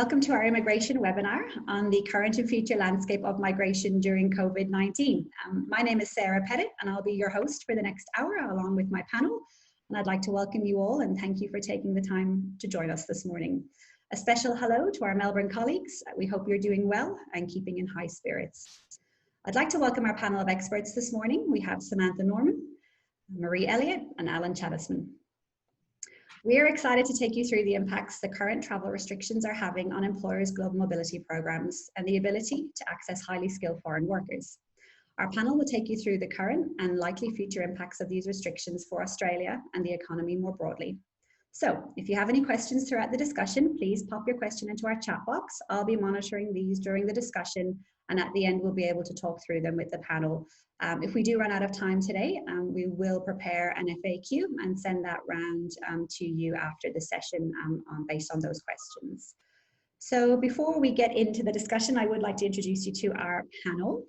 welcome to our immigration webinar on the current and future landscape of migration during COVID-19. My name is Sarah Pettit and I'll be your host for the next hour along with my panel. And I'd like to welcome you all and thank you for taking the time to join us this morning. A special hello to our Melbourne colleagues. We hope you're doing well and keeping in high spirits. I'd like to welcome our panel of experts this morning. We have Samantha Norman, Maree Elliott and Chanesman. We are excited to take you through the impacts the current travel restrictions are having on employers' global mobility programs and the ability to access highly skilled foreign workers. Our panel will take you through the current and likely future impacts of these restrictions for Australia and the economy more broadly. So if you have any questions throughout the discussion, please pop your question into our chat box. I'll be monitoring these during the discussion, and at the end we'll be able to talk through them with the panel. If we do run out of time today, we will prepare an FAQ and send that round to you after the session based on those questions. So before we get into the discussion, I would like to introduce you to our panel.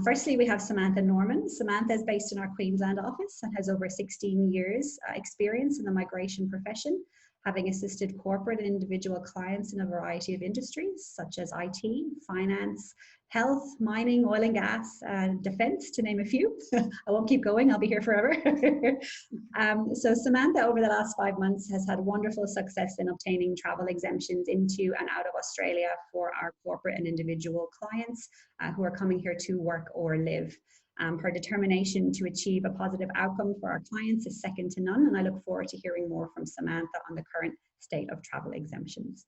Firstly, we have Samantha Norman. Samantha is based in our Queensland office and has over 16 years experience in the migration profession, having assisted corporate and individual clients in a variety of industries such as IT, finance, health, mining, oil and gas, defense, to name a few. I won't keep going, I'll be here forever. So Samantha, over the last 5 months, has had wonderful success in obtaining travel exemptions into and out of Australia for our corporate and individual clients who are coming here to work or live. Her determination to achieve a positive outcome for our clients is second to none, and I look forward to hearing more from Samantha on the current state of travel exemptions.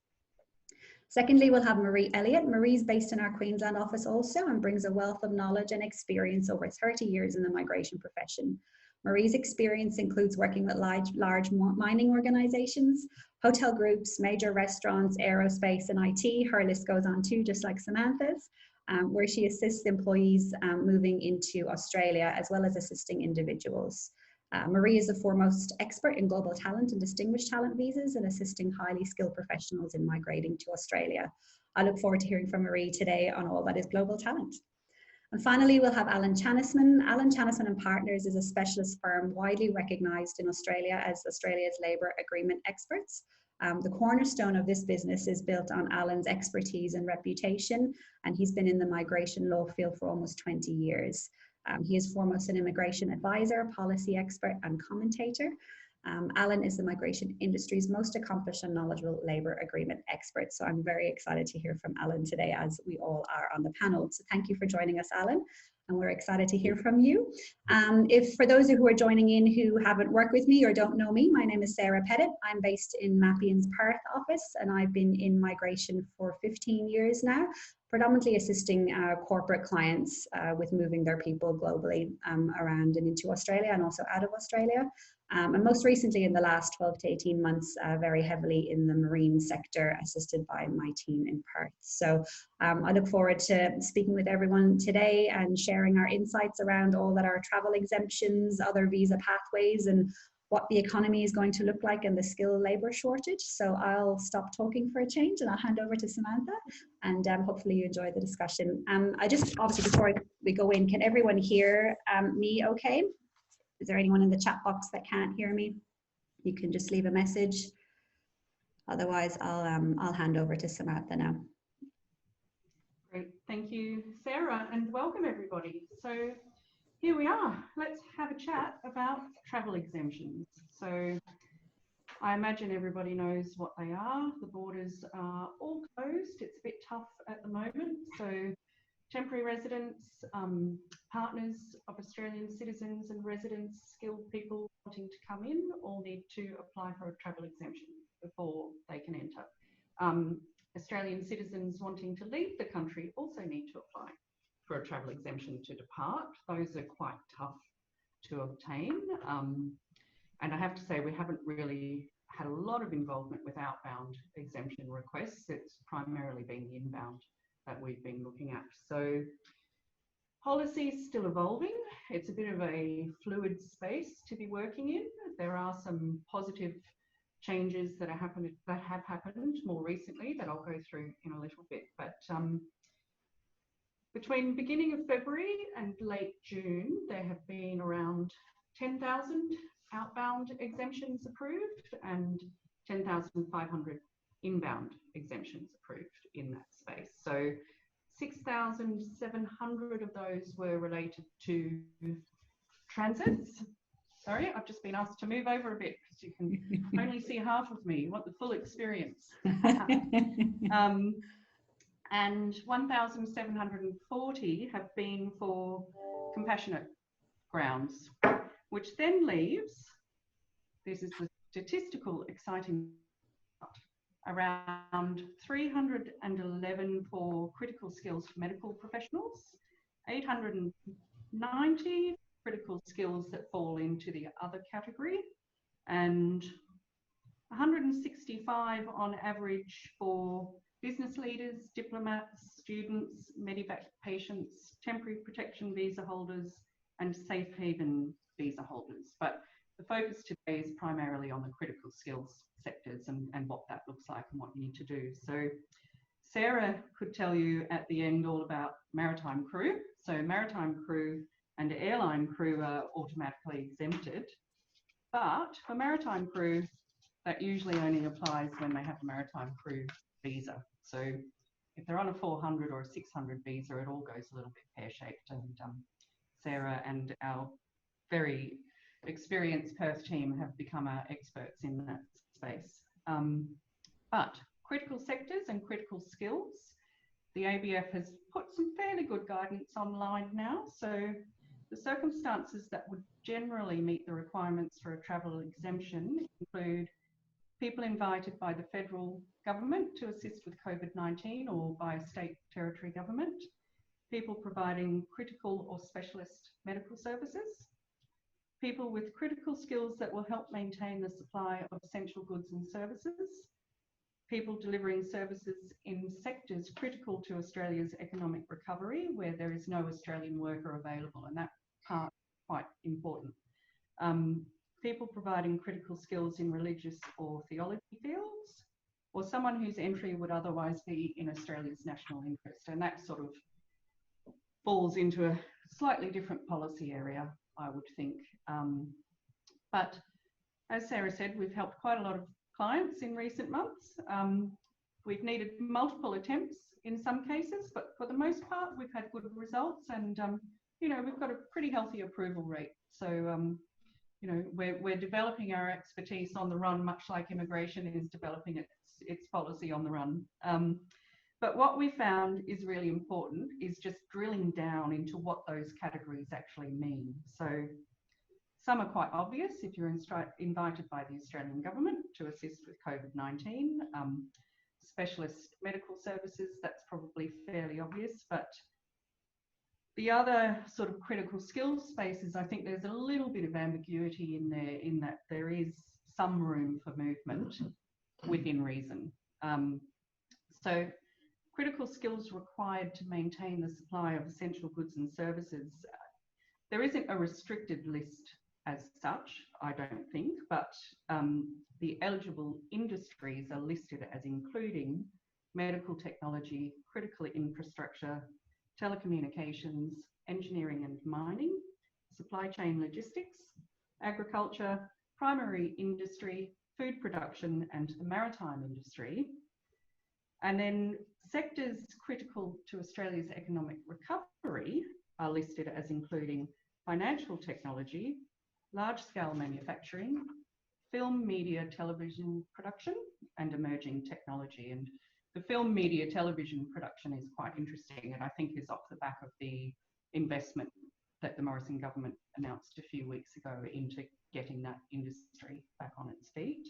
Secondly, we'll have Maree Elliott. Maree's based in our Queensland office also and brings a wealth of knowledge and experience over 30 years in the migration profession. Maree's experience includes working with large mining organisations, hotel groups, major restaurants, aerospace and IT. Her list goes on too, just like Samantha's. Where she assists employees moving into Australia as well as assisting individuals. Maree is the foremost expert in global talent and distinguished talent visas and assisting highly skilled professionals in migrating to Australia. I look forward to hearing from Maree today on all that is global talent. And finally, we'll have Chanesman. Chanesman and Partners is a specialist firm widely recognised in Australia as Australia's labour agreement experts. The cornerstone of this business is built on Alan's expertise and reputation, and he's been in the migration law field for almost 20 years. He is foremost an immigration advisor, policy expert, and commentator. Alan is the migration industry's most accomplished and knowledgeable labour agreement expert. So I'm very excited to hear from Alan today, as we all are on the panel. So thank you for joining us, Alan. And we're excited to hear from you. If for those who are joining in who haven't worked with me or don't know me, my name is Sarah Pettit. I'm based in Mappion's Perth office, and I've been in migration for 15 years now, predominantly assisting corporate clients with moving their people globally around and into Australia and also out of Australia. And most recently in the last 12 to 18 months, very heavily in the marine sector, assisted by my team in Perth. So I look forward to speaking with everyone today and sharing our insights around all that are travel exemptions, other visa pathways, and what the economy is going to look like and the skilled labour shortage. So I'll stop talking for a change and I'll hand over to Samantha, and hopefully you enjoy the discussion. I just, obviously before we go in, can everyone hear me okay? Is there anyone in the chat box that can't hear me? You can just leave a message. Otherwise, I'll hand over to Samantha now. Great, thank you, Sarah, and welcome everybody. So here we are. Let's have a chat about travel exemptions. So I imagine everybody knows what they are. The borders are all closed. It's a bit tough at the moment. So temporary residents, partners of Australian citizens and residents, skilled people wanting to come in all need to apply for a travel exemption before they can enter. Australian citizens wanting to leave the country also need to apply for a travel exemption to depart. Those are quite tough to obtain. And I have to say, we haven't really had a lot of involvement with outbound exemption requests. It's primarily been the inbound that we've been looking at. So policy is still evolving. It's a bit of a fluid space to be working in. There are some positive changes that have happened more recently that I'll go through in a little bit. But between beginning of February and late June, there have been around 10,000 outbound exemptions approved and 10,500 inbound exemptions approved in that space. So 6,700 of those were related to transits. Sorry, I've just been asked to move over a bit because you can only see half of me. You want the full experience. And 1,740 have been for compassionate grounds, which then leaves, this is the statistical exciting part, around 311 for critical skills for medical professionals, 890 critical skills that fall into the other category, and 165 on average for business leaders, diplomats, students, medevac patients, temporary protection visa holders, and safe haven visa holders. But the focus today is primarily on the critical skills sectors and what that looks like and what you need to do. So Sarah could tell you at the end all about Maritime Crew. So Maritime Crew and airline crew are automatically exempted. But for Maritime Crew, that usually only applies when they have a Maritime Crew visa. So if they're on a 400 or a 600 visa, it all goes a little bit pear-shaped. And Sarah and our very experienced Perth team have become our experts in that space. But critical sectors and critical skills, the ABF has put some fairly good guidance online now. So the circumstances that would generally meet the requirements for a travel exemption include people invited by the federal government to assist with COVID-19 or by a state territory government, people providing critical or specialist medical services, people with critical skills that will help maintain the supply of essential goods and services, people delivering services in sectors critical to Australia's economic recovery where there is no Australian worker available, and that part is quite important. People providing critical skills in religious or theology fields, or someone whose entry would otherwise be in Australia's national interest. And that sort of falls into a slightly different policy area, I would think. But as Sarah said, we've helped quite a lot of clients in recent months. We've needed multiple attempts in some cases, but for the most part, we've had good results, and you know, we've got a pretty healthy approval rate. So you know, we're developing our expertise on the run, much like immigration is developing its policy on the run. But what we found is really important is just drilling down into what those categories actually mean. So some are quite obvious. If you're invited by the Australian government to assist with COVID-19, specialist medical services, that's probably fairly obvious. But the other sort of critical skills spaces, I think there's a little bit of ambiguity in there, in that there is some room for movement within reason. So critical skills required to maintain the supply of essential goods and services, there isn't a restricted list as such, I don't think, but the eligible industries are listed as including medical technology, critical infrastructure, telecommunications, engineering and mining, supply chain logistics, agriculture, primary industry, food production, and the maritime industry. And then sectors critical to Australia's economic recovery are listed as including financial technology, large-scale manufacturing, film, media, television production, and emerging technology. And the film, media, television production is quite interesting, and I think is off the back of the investment that the Morrison government announced a few weeks ago into getting that industry back on its feet.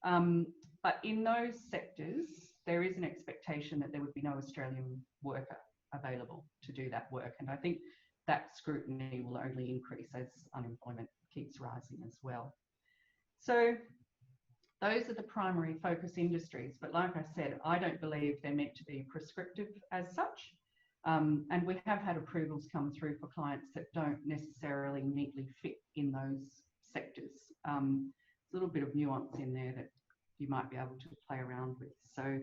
But in those sectors, there is an expectation that there would be no Australian worker available to do that work. And I think that scrutiny will only increase as unemployment keeps rising as well. So those are the primary focus industries. But like I said, I don't believe they're meant to be prescriptive as such. And we have had approvals come through for clients that don't necessarily neatly fit in those sectors. There's a little bit of nuance in there that you might be able to play around with. So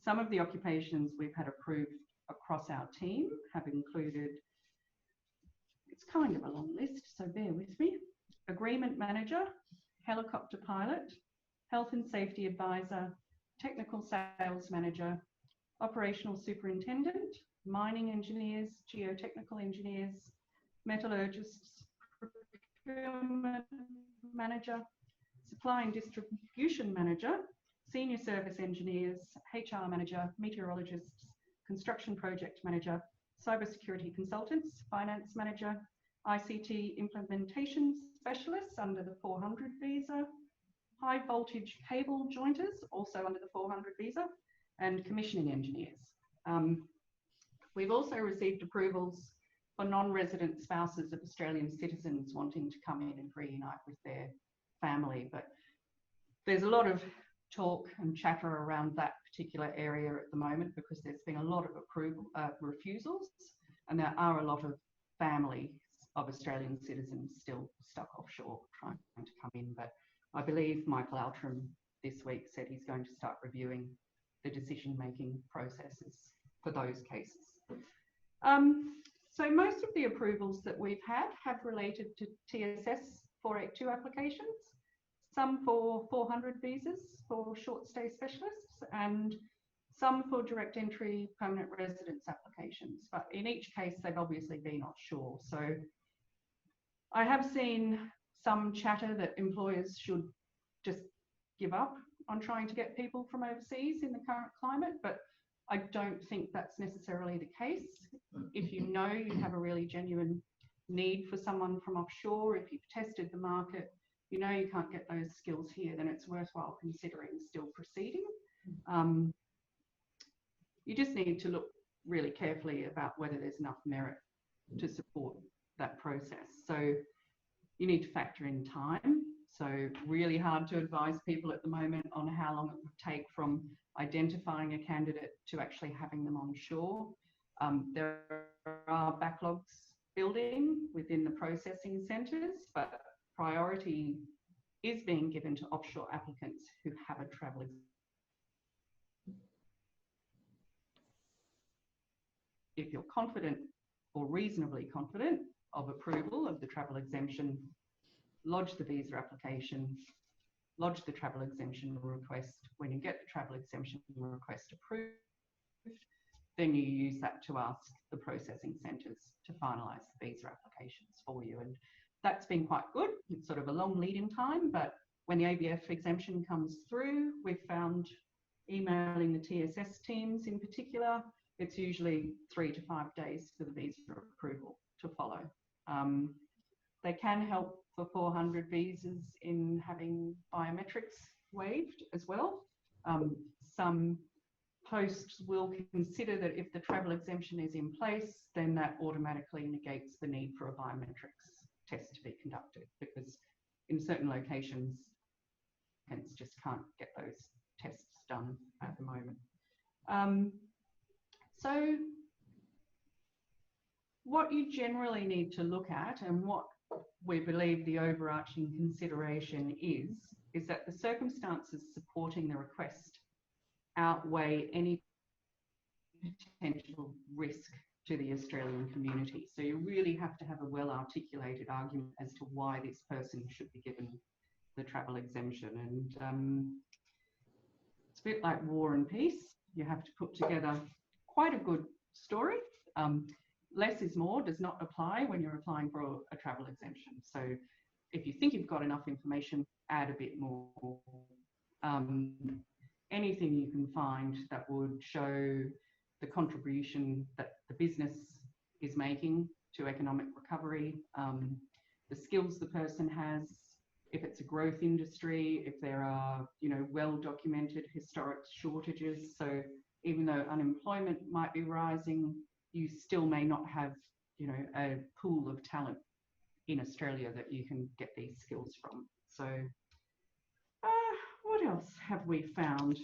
some of the occupations we've had approved across our team have included, it's kind of a long list, so bear with me, agreement manager, helicopter pilot, health and safety advisor, technical sales manager, operational superintendent, mining engineers, geotechnical engineers, metallurgists, procurement manager, supply and distribution manager, senior service engineers, HR manager, meteorologists, construction project manager, cybersecurity consultants, finance manager, ICT implementation specialists under the 400 visa, high voltage cable jointers also under the 400 visa, and commissioning engineers. We've also received approvals for non-resident spouses of Australian citizens wanting to come in and reunite with their family, but there's a lot of talk and chatter around that particular area at the moment because there's been a lot of refusals, and there are a lot of families of Australian citizens still stuck offshore trying to come in. But I believe Michael Outram this week said he's going to start reviewing the decision-making processes for those cases. So most of the approvals that we've had have related to TSS 482 applications, some for 400 visas for short stay specialists, and some for direct entry permanent residence applications. But in each case, they've obviously been offshore. So I have seen some chatter that employers should just give up on trying to get people from overseas in the current climate, but I don't think that's necessarily the case. If you know you have a really genuine need for someone from offshore, if you've tested the market, you know you can't get those skills here, then it's worthwhile considering still proceeding. You just need to look really carefully about whether there's enough merit to support that process. So you need to factor in time. So really hard to advise people at the moment on how long it would take from identifying a candidate to actually having them on shore. There are backlogs building within the processing centres, but priority is being given to offshore applicants who have a travel exemption. If you're confident or reasonably confident of approval of the travel exemption, lodge the visa application, lodge the travel exemption request. When you get the travel exemption request approved, then you use that to ask the processing centres to finalise the visa applications for you. And that's been quite good. It's sort of a long lead in time, but when the ABF exemption comes through, we've found emailing the TSS teams in particular, it's usually 3 to 5 days for the visa approval to follow. They can help for 400 visas in having biometrics waived as well. Some posts will consider that if the travel exemption is in place, then that automatically negates the need for a biometrics test to be conducted, because in certain locations, applicants just can't get those tests done at the moment. So what you generally need to look at, and what we believe the overarching consideration is that the circumstances supporting the request outweigh any potential risk to the Australian community. So you really have to have a well-articulated argument as to why this person should be given the travel exemption. And it's a bit like War and Peace. You have to put together quite a good story. Less is more does not apply when you're applying for a travel exemption. So if you think you've got enough information, add a bit more. Anything you can find that would show the contribution that the business is making to economic recovery, the skills the person has, if it's a growth industry, if there are, well-documented historic shortages. So even though unemployment might be rising, you still may not have, a pool of talent in Australia that you can get these skills from. So what else have we found?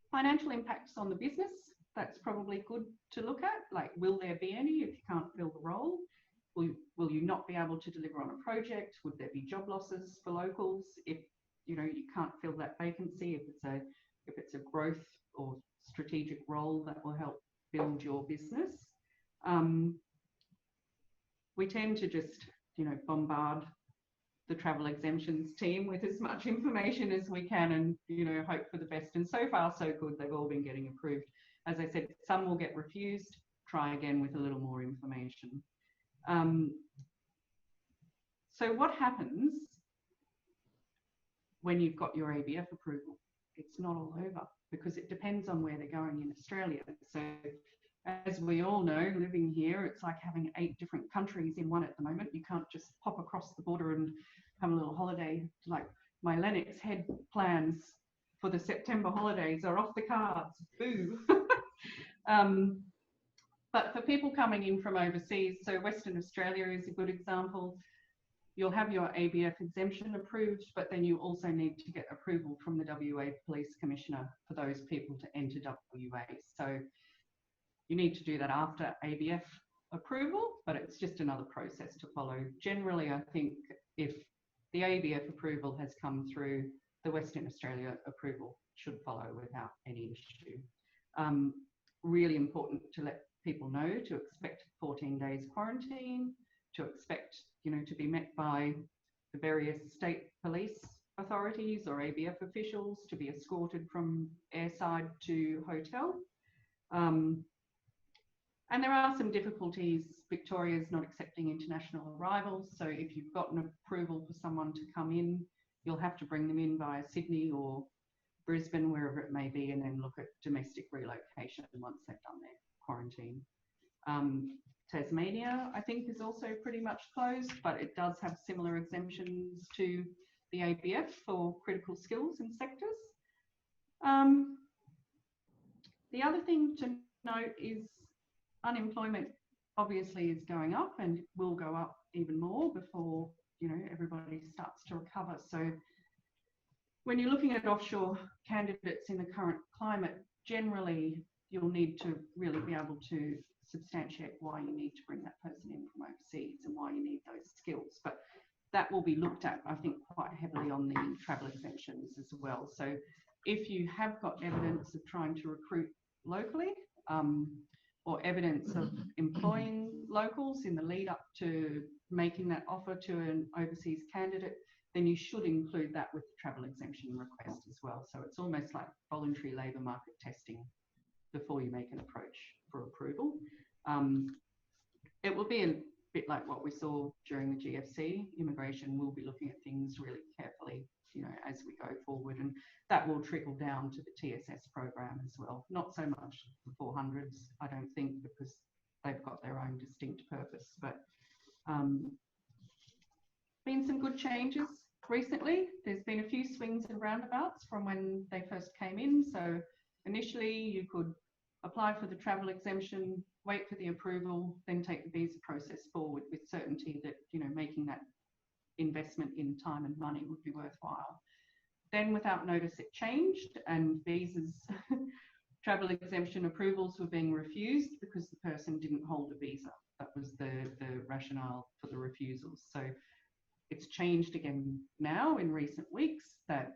Financial impacts on the business, that's probably good to look at. Like, will there be any if you can't fill the role? Will you not be able to deliver on a project? Would there be job losses for locals if, you can't fill that vacancy, if it's a growth or strategic role that will help build your business? We tend to just, bombard the travel exemptions team with as much information as we can, and hope for the best. And so far so good. They've all been getting approved. As I said, some will get refused. Try again with a little more information. So what happens when you've got your ABF approval? It's not all over, because it depends on where they're going in Australia. So as we all know, living here, it's like having 8 different countries in one at the moment. You can't just pop across the border and have a little holiday. Like my Lennox Head plans for the September holidays are off the cards. Boo. But for people coming in from overseas, so Western Australia is a good example. You'll have your ABF exemption approved, but then you also need to get approval from the WA Police Commissioner for those people to enter WA. So you need to do that after ABF approval, but it's just another process to follow. Generally, I think if the ABF approval has come through, the Western Australia approval should follow without any issue. Really important to let people know to expect 14 days quarantine, to expect, to be met by the various state police authorities or ABF officials, to be escorted from airside to hotel. And there are some difficulties. Victoria's not accepting international arrivals. So if you've got an approval for someone to come in, you'll have to bring them in via Sydney or Brisbane, wherever it may be, and then look at domestic relocation once they've done their quarantine. Tasmania, I think, is also pretty much closed, but it does have similar exemptions to the ABF for critical skills and sectors. The other thing to note is unemployment obviously is going up and will go up even more before, everybody starts to recover. So when you're looking at offshore candidates in the current climate, generally you'll need to really be able to substantiate why you need to bring that person in from overseas and why you need those skills. But that will be looked at, I think, quite heavily on the travel exemptions as well. So if you have got evidence of trying to recruit locally, or evidence of employing locals in the lead up to making that offer to an overseas candidate, then you should include that with the travel exemption request as well. So it's almost like voluntary labour market testing before you make an approach for approval. It will be a bit like what we saw during the GFC. Immigration will be looking at things really carefully, as we go forward, and that will trickle down to the TSS program as well. Not so much the 400s, I don't think, because they've got their own distinct purpose, but been some good changes recently. There's been a few swings and roundabouts from when they first came in. So initially you could apply for the travel exemption, wait for the approval, then take the visa process forward with certainty that, making that investment in time and money would be worthwhile. Then without notice it changed, and visas, travel exemption approvals were being refused because the person didn't hold a visa. That was the rationale for the refusals. So it's changed again now in recent weeks that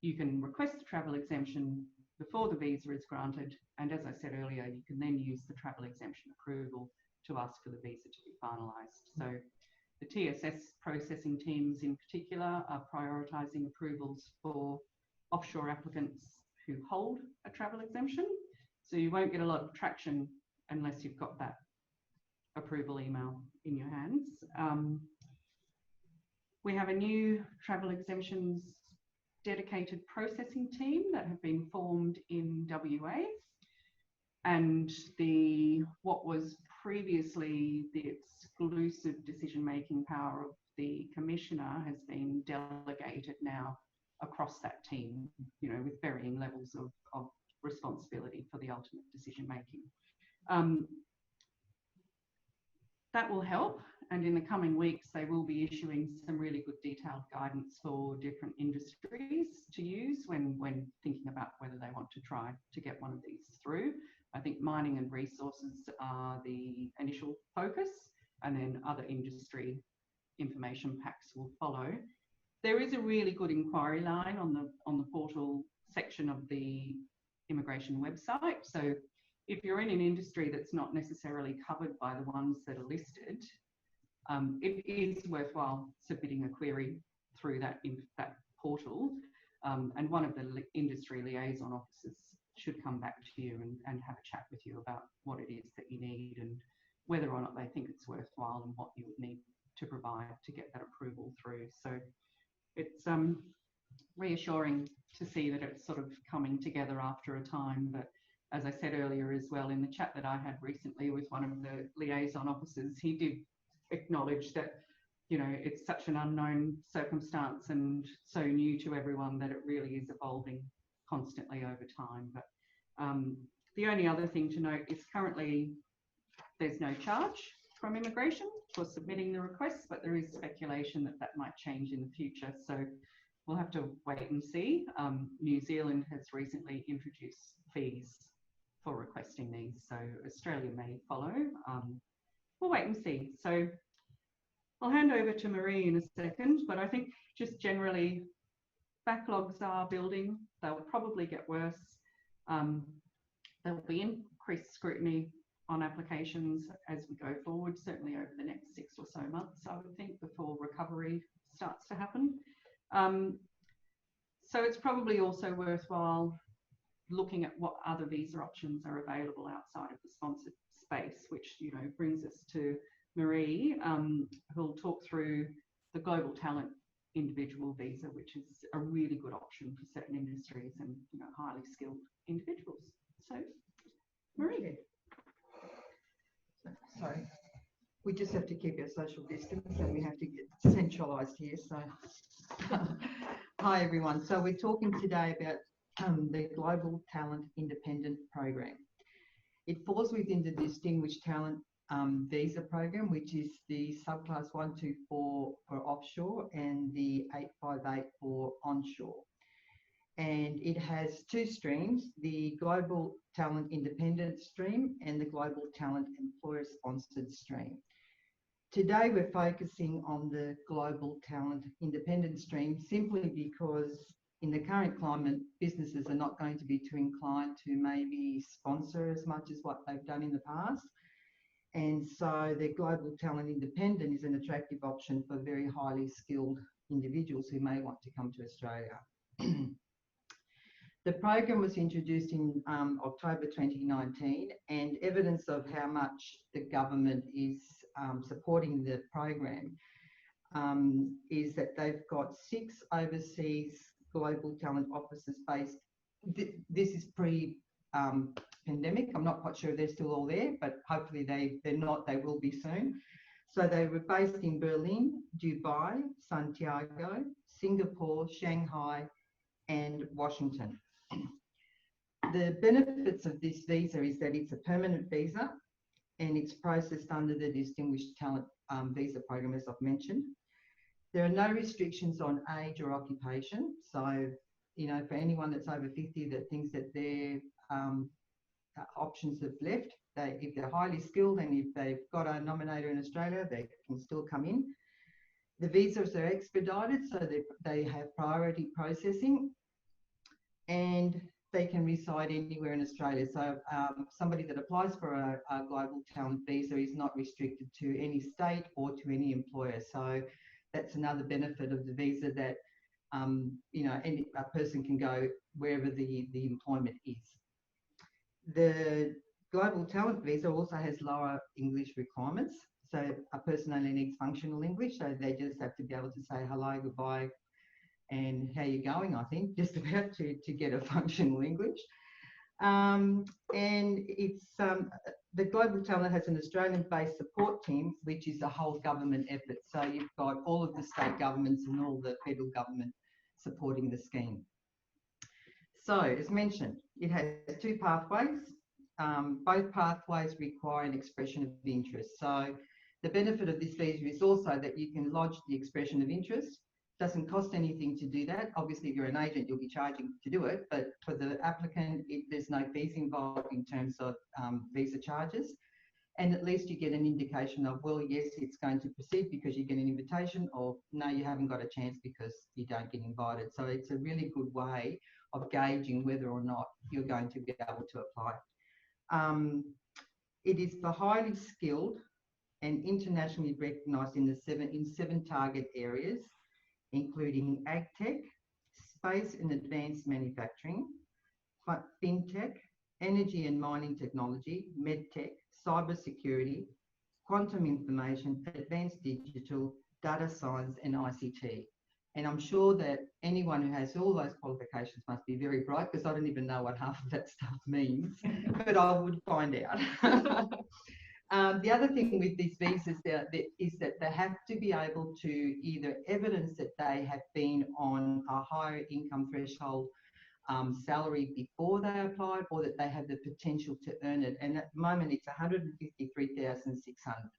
you can request the travel exemption before the visa is granted, and as I said earlier, you can then use the travel exemption approval to ask for the visa to be finalised. So the TSS processing teams in particular are prioritising approvals for offshore applicants who hold a travel exemption. So you won't get a lot of traction unless you've got that approval email in your hands. We have a new travel exemptions dedicated processing team that have been formed in WA, and what was previously the exclusive decision-making power of the commissioner has been delegated now across that team, with varying levels of responsibility for the ultimate decision-making. That will help, and in the coming weeks they will be issuing some really good detailed guidance for different industries to use when thinking about whether they want to try to get one of these through. I think mining and resources are the initial focus, and then other industry information packs will follow. There is a really good inquiry line on the portal section of the immigration website. So if you're in an industry that's not necessarily covered by the ones that are listed, it is worthwhile submitting a query through that portal, and one of the industry liaison officers should come back to you and have a chat with you about what it is that you need and whether or not they think it's worthwhile and what you would need to provide to get that approval through. So it's reassuring to see that it's sort of coming together after a time. But as I said earlier as well, in the chat that I had recently with one of the liaison officers, he did acknowledge that, you know, it's such an unknown circumstance and so new to everyone that it really is evolving constantly over time. But the only other thing to note is currently there's no charge from immigration for submitting the requests, but there is speculation that that might change in the future. So we'll have to wait and see. New Zealand has recently introduced fees for requesting these, so Australia may follow. We'll wait and see. So I'll hand over to Maree in a second, but I think just generally backlogs are building. They'll probably get worse. There will be increased scrutiny on applications as we go forward, certainly over the next 6 or so months, I would think, before recovery starts to happen. So it's probably also worthwhile looking at what other visa options are available outside of the sponsored space, which, you know, brings us to Maree, who'll talk through the global talent individual visa, which is a really good option for certain industries and, you know, highly skilled individuals. So, Maree. Sorry, we just have to keep our social distance and we have to get centralised here. So, hi everyone. So we're talking today about the Global Talent Independent Program. It falls within the Distinguished Talent Visa Program, which is the subclass 124 for offshore and the 858 for onshore. And it has two streams, the Global Talent Independent stream and the Global Talent Employer Sponsored stream. Today we're focusing on the Global Talent Independent stream simply because in the current climate, businesses are not going to be too inclined to maybe sponsor as much as what they've done in the past. And so the Global Talent Independent is an attractive option for very highly skilled individuals who may want to come to Australia. The program was introduced in October 2019, and evidence of how much the government is supporting the program is that they've got 6 overseas global talent offices based. This is pre-pandemic. I'm not quite sure if they're still all there, but hopefully they're not. They will be soon. So they were based in Berlin, Dubai, Santiago, Singapore, Shanghai, and Washington. The benefits of this visa is that it's a permanent visa and it's processed under the Distinguished Talent Visa Program, as I've mentioned. There are no restrictions on age or occupation. So, you know, for anyone that's over 50 that thinks that their options have left, if they're highly skilled and if they've got a nominator in Australia, they can still come in. The visas are expedited, so they have priority processing, and they can reside anywhere in Australia. So somebody that applies for a global talent visa is not restricted to any state or to any employer. So that's another benefit of the visa, that you know, a person can go wherever the employment is. The global talent visa also has lower English requirements. So a person only needs functional English, so they just have to be able to say hello, goodbye, and how you going, I think, just about to get a functional English. And it's the Global Talent has an Australian-based support team, which is a whole government effort. So you've got all of the state governments and all the federal government supporting the scheme. So, as mentioned, it has 2 pathways. Both pathways require an expression of interest. So the benefit of this visa is also that you can lodge the expression of interest. Doesn't cost anything to do that. Obviously, if you're an agent, you'll be charging to do it, but for the applicant, there's no fees involved in terms of visa charges. And at least you get an indication of, well, yes, it's going to proceed because you get an invitation, or no, you haven't got a chance because you don't get invited. So it's a really good way of gauging whether or not you're going to be able to apply. It is for highly skilled and internationally recognised in seven target areas, including agtech, space and advanced manufacturing, fintech, energy and mining technology, medtech, cybersecurity, quantum information, advanced digital, data science and ICT. And I'm sure that anyone who has all those qualifications must be very bright, because I don't even know what half of that stuff means, but I would find out. The other thing with these visas is that they have to be able to either evidence that they have been on a higher income threshold salary before they applied, or that they have the potential to earn it. And at the moment, it's 153,600.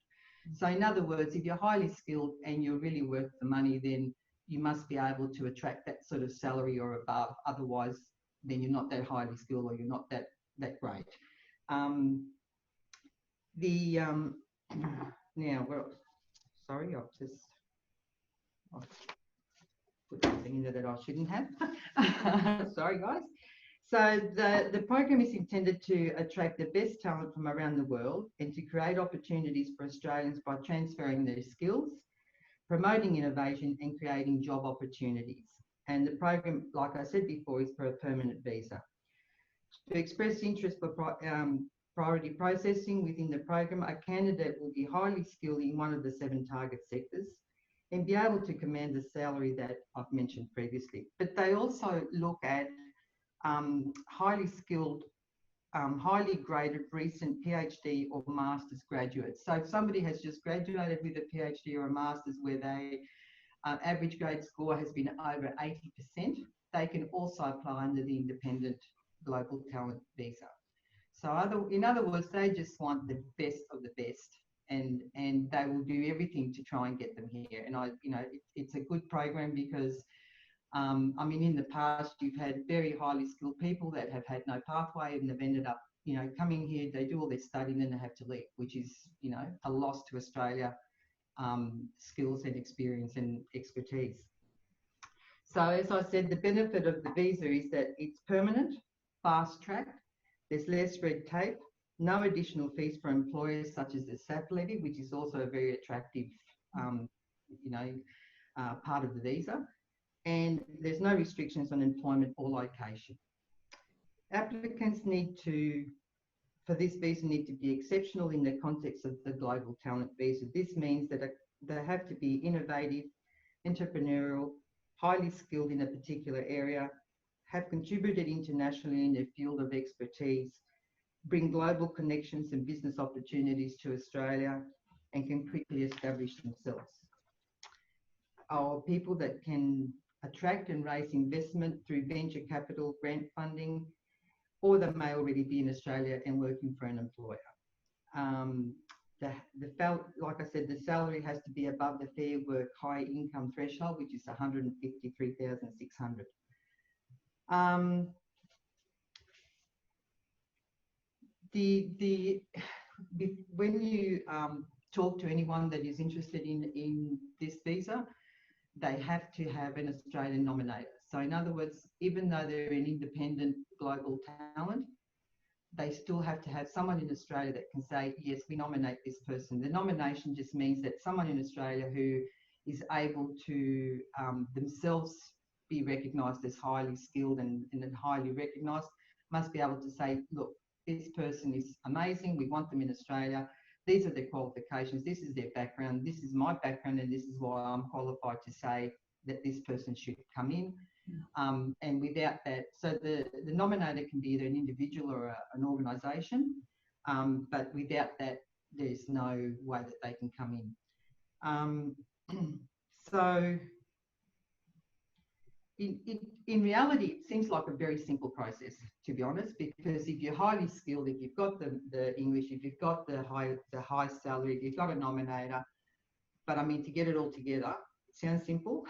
So in other words, if you're highly skilled and you're really worth the money, then you must be able to attract that sort of salary or above. Otherwise, then you're not that highly skilled, or you're not that great. Now, well, sorry, I've put something in there that I shouldn't have. Sorry, guys. So the program is intended to attract the best talent from around the world and to create opportunities for Australians by transferring their skills, promoting innovation and creating job opportunities. And the program, like I said before, is for a permanent visa. To express interest for priority processing within the program, a candidate will be highly skilled in one of the 7 target sectors and be able to command the salary that I've mentioned previously. But they also look at highly skilled, highly graded recent PhD or master's graduates. So if somebody has just graduated with a PhD or a master's where their average grade score has been over 80%, they can also apply under the Independent Global Talent Visa. So in other words, they just want the best of the best, and they will do everything to try and get them here. And it's a good program because I mean, in the past, you've had very highly skilled people that have had no pathway and they've ended up, coming here, they do all their study and then they have to leave, which is, a loss to Australia, skills and experience and expertise. So as I said, the benefit of the visa is that it's permanent, fast track, there's less red tape, no additional fees for employers such as the SAP levy, which is also a very attractive, part of the visa. And there's no restrictions on employment or location. Applicants for this visa need to be exceptional in the context of the Global Talent Visa. This means that they have to be innovative, entrepreneurial, highly skilled in a particular area, have contributed internationally in their field of expertise, bring global connections and business opportunities to Australia, and can quickly establish themselves. Or people that can attract and raise investment through venture capital, grant funding, or they may already be in Australia and working for an employer. Like I said, the salary has to be above the Fair Work High Income threshold, which is 153,600. When you talk to anyone that is interested in this visa, they have to have an Australian nominator. So in other words, even though they're an independent global talent, they still have to have someone in Australia that can say, yes, we nominate this person. The nomination just means that someone in Australia who is able to themselves be recognised as highly skilled and highly recognised must be able to say, look, this person is amazing, we want them in Australia, these are their qualifications, this is their background, this is my background, and this is why I'm qualified to say that this person should come in. And without that, so the nominator can be either an individual or an organisation, but without that, there's no way that they can come in. So in reality, it seems like a very simple process, to be honest, because if you're highly skilled, if you've got the English, if you've got the high salary, if you've got a nominator, but I mean, to get it all together, it sounds simple,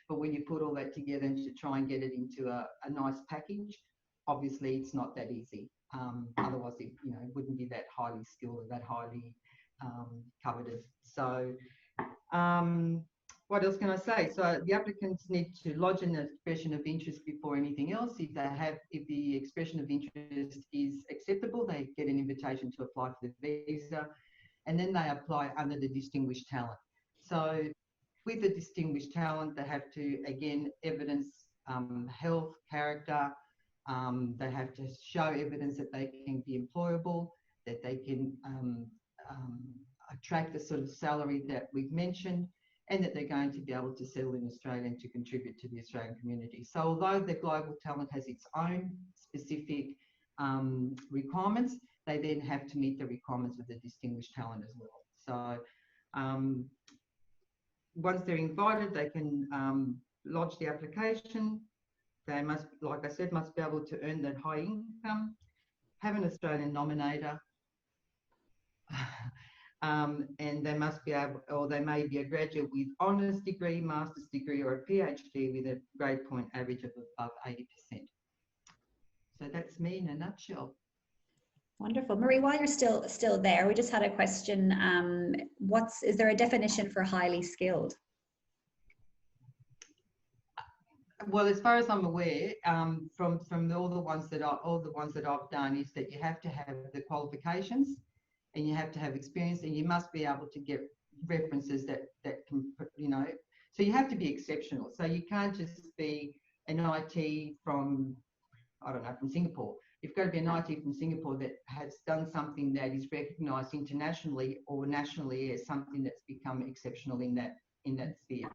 but when you put all that together and to try and get it into a nice package, obviously it's not that easy. Otherwise, it wouldn't be that highly skilled or that highly coveted. So, what else can I say? So the applicants need to lodge an expression of interest before anything else. If the expression of interest is acceptable, they get an invitation to apply for the visa. and then they apply under the distinguished talent. So with the distinguished talent, they have to, again, evidence health, character. They have to show evidence that they can be employable, that they can attract the sort of salary that we've mentioned, and that they're going to be able to settle in Australia and to contribute to the Australian community. So although the global talent has its own specific requirements, they then have to meet the requirements of the distinguished talent as well. So once they're invited, they can lodge the application. They must, like I said, must be able to earn that high income, have an Australian nominator, and they must be able, or they may be a graduate with honours degree, master's degree, or a PhD with a grade point average of above 80%. So that's me in a nutshell. Wonderful. Maree, while you're still there, we just had a question. Is there a definition for highly skilled? Well, as far as I'm aware, from all the ones that I've done, is that you have to have the qualifications, and you have to have experience, and you must be able to get references that can, you know. So you have to be exceptional. So you can't just be an IT from, I don't know, from Singapore. You've got to be an IT from Singapore that has done something that is recognised internationally or nationally as something that's become exceptional in that sphere.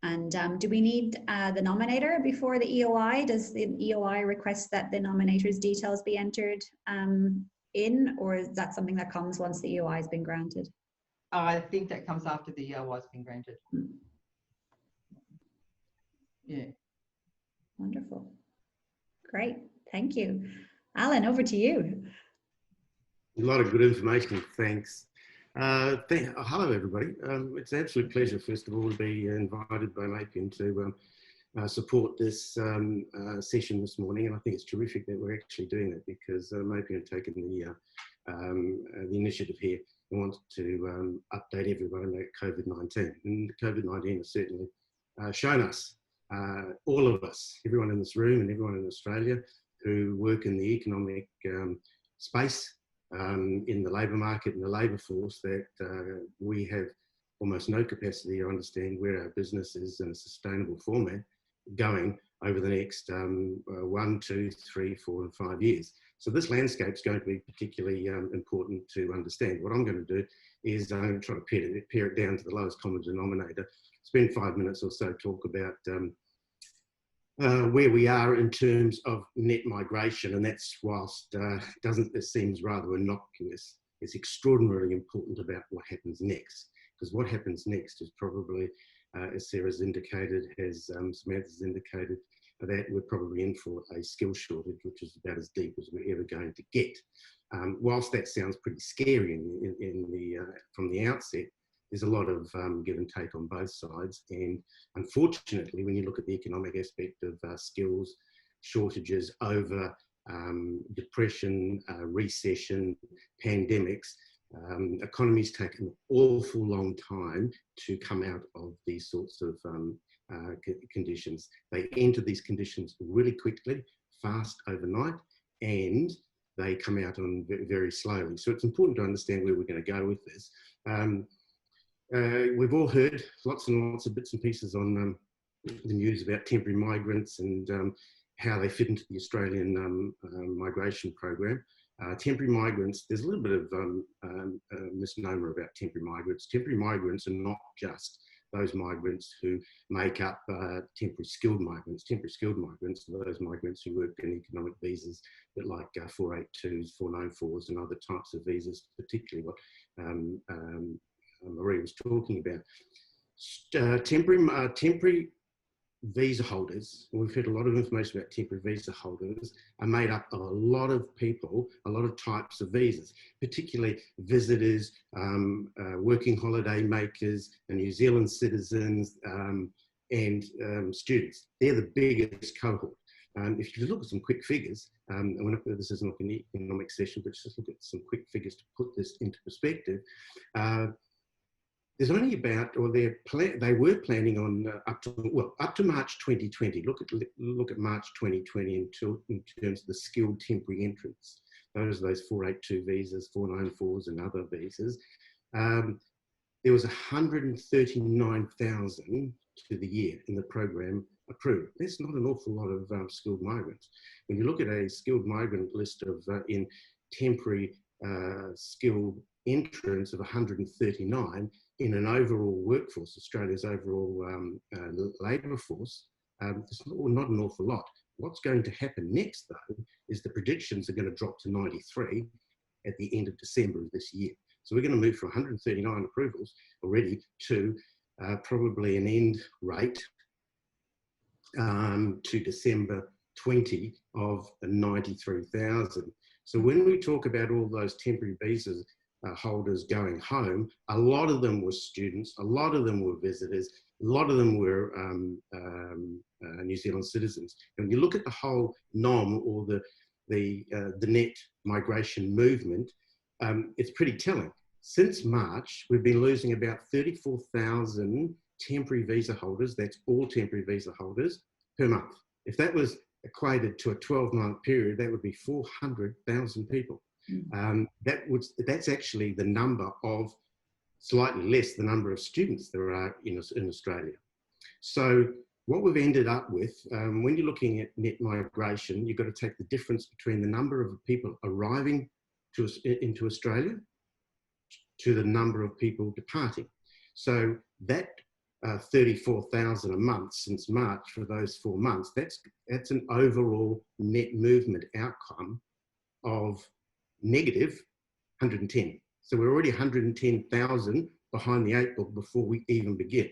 And do we need the nominator before the EOI? Does the EOI request that the nominator's details be entered in, or is that something that comes once the EOI has been granted? I think that comes after the EOI has been granted. Yeah. Wonderful. Great. Thank you. Alan, over to you. A lot of good information. Thanks. Hello, everybody. It's an absolute pleasure, first of all, to be invited by Maritime to support this session this morning. And I think it's terrific that we're actually doing that, because Maritime have taken the initiative here and want to update everyone about COVID-19. And COVID-19 has certainly shown us, all of us, everyone in this room and everyone in Australia who work in the economic space, in the labour market and the labour force, that we have almost no capacity to understand where our business is in a sustainable format going over the next 1, 2, 3, 4 and 5 years. So this landscape is going to be particularly important to understand. What I'm going to do is I'm going to try to pare it down to the lowest common denominator, spend 5 minutes or so, talk about where we are in terms of net migration, and that's, whilst it seems rather innocuous, it's extraordinarily important about what happens next, because what happens next is probably, as Sarah's indicated, as Samantha's indicated, that we're probably in for a skill shortage, which is about as deep as we're ever going to get. Whilst that sounds pretty scary from the outset, there's a lot of give and take on both sides. And unfortunately, when you look at the economic aspect of skills shortages over depression, recession, pandemics, economies take an awful long time to come out of these sorts of conditions. They enter these conditions really quickly, fast, overnight, and they come out on very slowly. So it's important to understand where we're going to go with this. We've all heard lots and lots of bits and pieces on the news about temporary migrants and how they fit into the Australian migration program. Temporary migrants, there's a little bit of misnomer about temporary migrants. Temporary migrants are not just those migrants who make up temporary skilled migrants. Temporary skilled migrants are those migrants who work in economic visas, but like 482s, 494s and other types of visas, particularly what Maree was talking about. Temporary visa holders, and we've heard a lot of information about temporary visa holders, are made up of a lot of people, a lot of types of visas, particularly visitors, working holiday makers, and New Zealand citizens, and students. They're the biggest cohort. If you look at some quick figures, and this isn't an economic session, but just look at some quick figures to put this into perspective. There's only about, or they were planning on up to March 2020. Look at March 2020 in terms of the skilled temporary entrants. those 482 visas, 494s and other visas, there was 139,000 to the year in the program approved. That's not an awful lot of skilled migrants. When you look at a skilled migrant list of in temporary skilled entrants of 139 in an overall workforce, Australia's overall labour force, it's not an awful lot. What's going to happen next, though, is the predictions are going to drop to 93 at the end of December of this year. So we're going to move from 139 approvals already to probably an end rate to December 20 of 93,000. So when we talk about all those temporary visas holders going home, a lot of them were students, a lot of them were visitors, a lot of them were New Zealand citizens. And when you look at the whole NOM or the net migration movement, it's pretty telling. Since March, we've been losing about 34,000 temporary visa holders, that's all temporary visa holders, per month. If that was equated to a 12-month period, that would be 400,000 people. That's actually the number of, slightly less the number of students there are in Australia. So what we've ended up with, when you're looking at net migration, you've got to take the difference between the number of people arriving into Australia to the number of people departing. So that 34,000 a month since March for those 4 months, that's an overall net movement outcome of negative 110. So we're already 110,000 behind the 8 ball before we even begin.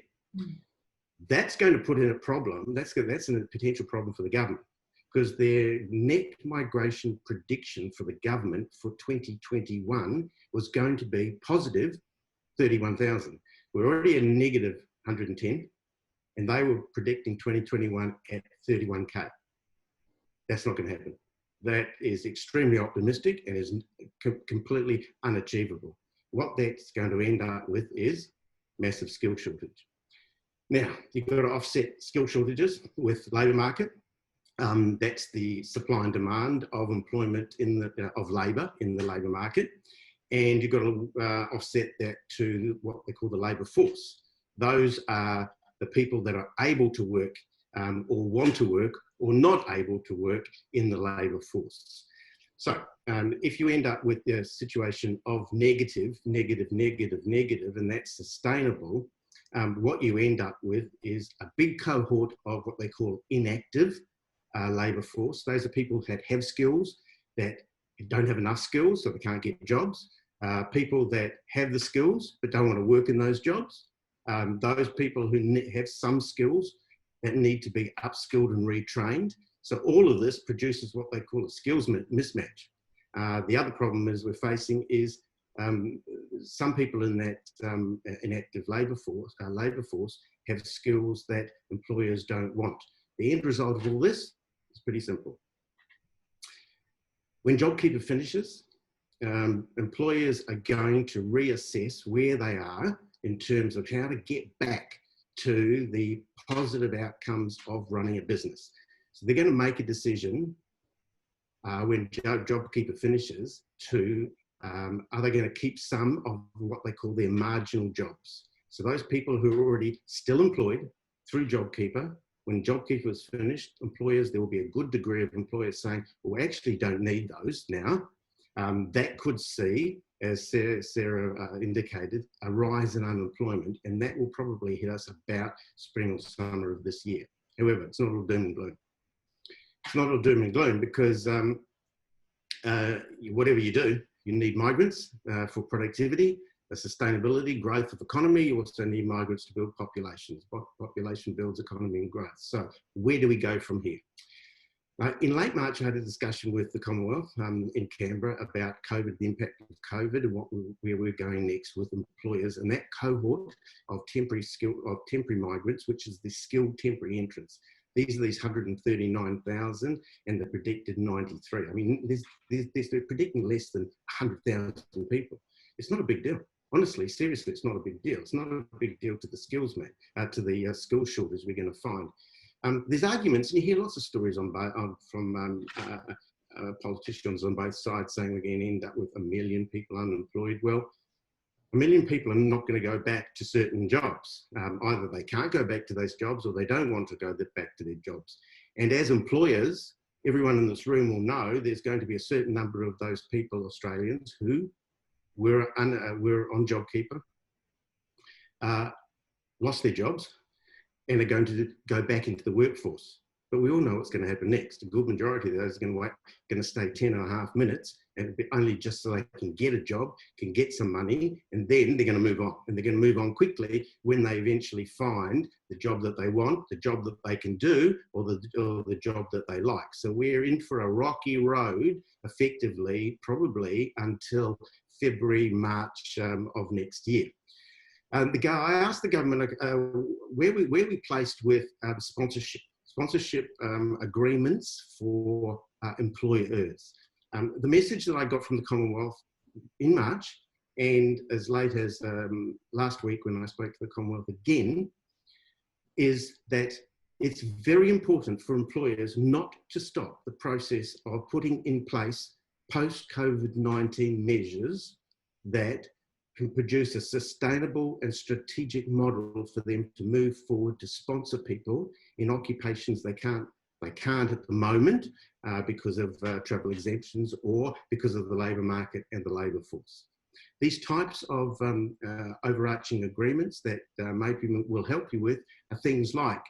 That's going to put in a problem. That's a potential problem for the government, because their net migration prediction for the government for 2021 was going to be positive 31,000. We're already at negative 110, and they were predicting 2021 at 31K. That's not going to happen. That is extremely optimistic and is completely unachievable. What that's going to end up with is massive skill shortage. Now, you've got to offset skill shortages with labour market. That's the supply and demand of employment of labour in the labour market. And you've got to offset that to what they call the labour force. Those are the people that are able to work or want to work or not able to work in the labour force. So if you end up with a situation of negative, and that's sustainable, what you end up with is a big cohort of what they call inactive labour force. Those are people that have skills that don't have enough skills, so they can't get jobs. People that have the skills but don't want to work in those jobs. Those people who have some skills that need to be upskilled and retrained. So all of this produces what they call a skills mismatch. The other problem is we're facing is some people in that inactive labour force have skills that employers don't want. The end result of all this is pretty simple. When JobKeeper finishes, employers are going to reassess where they are in terms of how to get back to the positive outcomes of running a business. So they're going to make a decision when JobKeeper finishes to, are they going to keep some of what they call their marginal jobs? So those people who are already still employed through JobKeeper, when JobKeeper is finished, there will be a good degree of employers saying, well, we actually don't need those now. That could see, as Sarah indicated, a rise in unemployment, and that will probably hit us about spring or summer of this year. However, it's not all doom and gloom. It's not all doom and gloom because whatever you do, you need migrants for productivity, sustainability, growth of economy. You also need migrants to build populations. Population builds economy and growth. So where do we go from here? In late March, I had a discussion with the Commonwealth in Canberra about COVID, the impact of COVID, and where we're going next with employers. And that cohort of temporary migrants, which is the skilled temporary entrants. These are these 139,000 and the predicted 93. I mean, they're predicting less than 100,000 people. It's not a big deal. Honestly, seriously, it's not a big deal. It's not a big deal to the skills to the skill shortage we're going to find. There's arguments, and you hear lots of stories from politicians on both sides saying we're going to end up with 1 million people unemployed. Well, 1 million people are not going to go back to certain jobs. Either they can't go back to those jobs or they don't want to go back to their jobs. And as employers, everyone in this room will know there's going to be a certain number of those people, Australians, who were on JobKeeper, lost their jobs, and are going to go back into the workforce. But we all know what's going to happen next. A good majority of those are going to stay 10.5 minutes, and only just so they can get a job, can get some money, and then they're going to move on. And they're going to move on quickly when they eventually find the job that they want, the job that they can do, or the job that they like. So we're in for a rocky road, effectively, probably until February, March of next year. I asked the government where we placed with sponsorship agreements for employers. The message that I got from the Commonwealth in March, and as late as last week when I spoke to the Commonwealth again, is that it's very important for employers not to stop the process of putting in place post-COVID-19 measures that can produce a sustainable and strategic model for them to move forward to sponsor people in occupations they can't at the moment because of travel exemptions or because of the labour market and the labour force. These types of overarching agreements that maybe will help you with are things like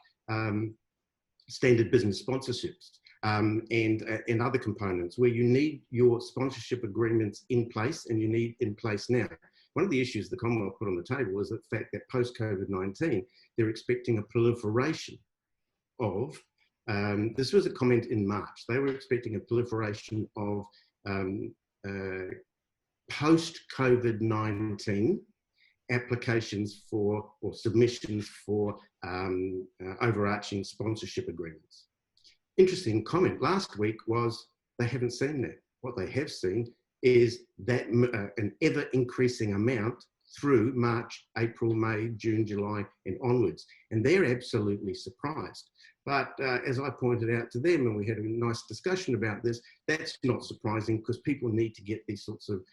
standard business sponsorships and other components where you need your sponsorship agreements in place, and you need in place now. One of the issues the Commonwealth put on the table was the fact that post-COVID-19, they're expecting a proliferation of, this was a comment in March, they were expecting a proliferation of post-COVID-19 applications for, or submissions for overarching sponsorship agreements. Interesting comment last week was they haven't seen that. What they have seen is that an ever increasing amount through March, April, May, June, July and onwards. And they're absolutely surprised. But as I pointed out to them, and we had a nice discussion about this, that's not surprising because people need to get these sorts of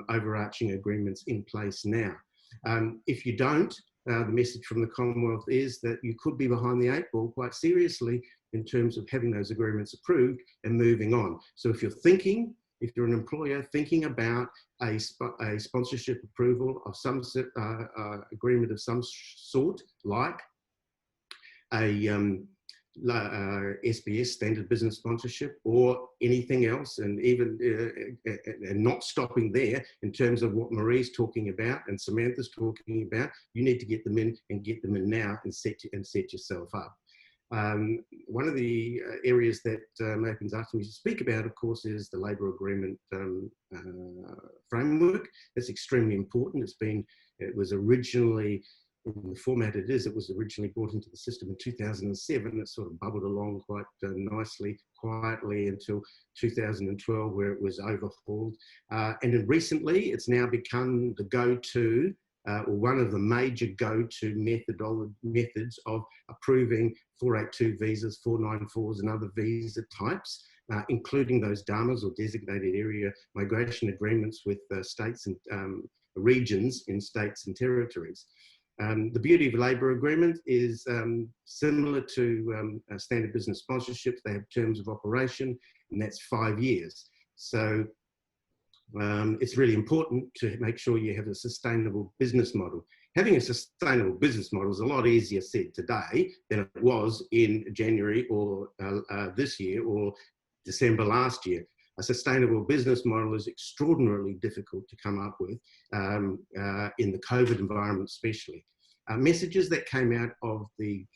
overarching agreements in place now. If you don't, the message from the Commonwealth is that you could be behind the 8 ball quite seriously in terms of having those agreements approved and moving on. So if you're an employer thinking about a sponsorship approval of some agreement of some sort, like a SBS, standard business sponsorship, or anything else, and even and not stopping there in terms of what Maree's talking about and Samantha's talking about, you need to get them in and get them in now and set yourself up. One of the areas that Nathan's asking me to speak about, of course, is the labour agreement framework. That's extremely important. It was originally, in the format it is, it was originally brought into the system in 2007. It sort of bubbled along quite nicely, quietly until 2012, where it was overhauled. And then recently, it's now become the go-to, or one of the major go-to methods of approving 482 visas, 494s and other visa types, including those DAMAs or designated area migration agreements with states and regions in states and territories. The beauty of a labour agreement is similar to standard business sponsorships. They have terms of operation, and that's 5 years. So it's really important to make sure you have a sustainable business model. Having a sustainable business model is a lot easier said today than it was in January or this year or December last year. A sustainable business model is extraordinarily difficult to come up with in the COVID environment especially. Messages that came out of the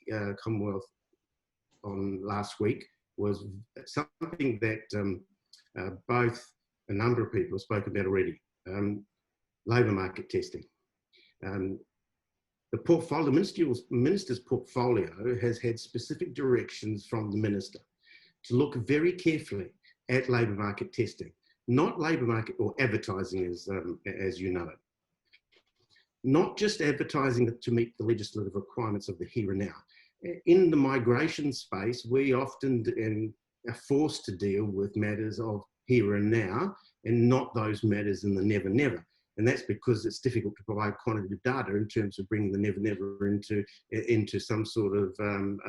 Commonwealth on last week was something that both a number of people have spoken about already. Labour market testing. The minister's portfolio has had specific directions from the minister to look very carefully at labour market testing, not labour market or advertising as you know it. Not just advertising to meet the legislative requirements of the here and now. In the migration space, we often, and are forced to deal with matters of here and now and not those matters in the never never. And that's because it's difficult to provide quantitative data in terms of bringing the never never into some sort of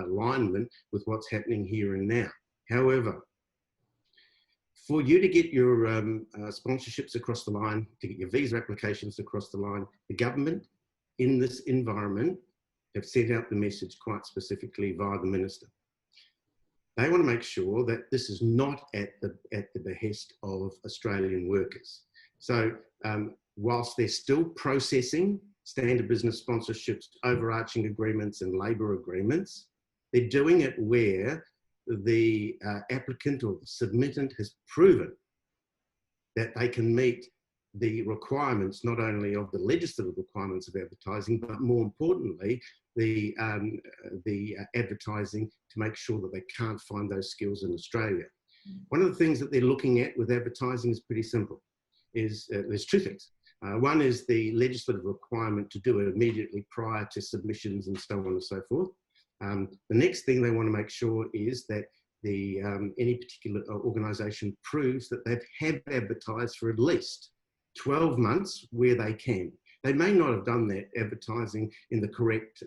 alignment with what's happening here and now. However, for you to get your sponsorships across the line, to get your visa applications across the line, the government in this environment have sent out the message quite specifically via the minister. They want to make sure that this is not at the behest of Australian workers. So whilst they're still processing standard business sponsorships, overarching agreements and labour agreements, they're doing it where the applicant or the submittant has proven that they can meet the requirements, not only of the legislative requirements of advertising, but more importantly, the advertising to make sure that they can't find those skills in Australia. One of the things that they're looking at with advertising is pretty simple. There's two things. One is the legislative requirement to do it immediately prior to submissions and so on and so forth. The next thing they want to make sure is that any particular organisation proves that they have advertised for at least 12 months where they can. They may not have done that advertising in the correct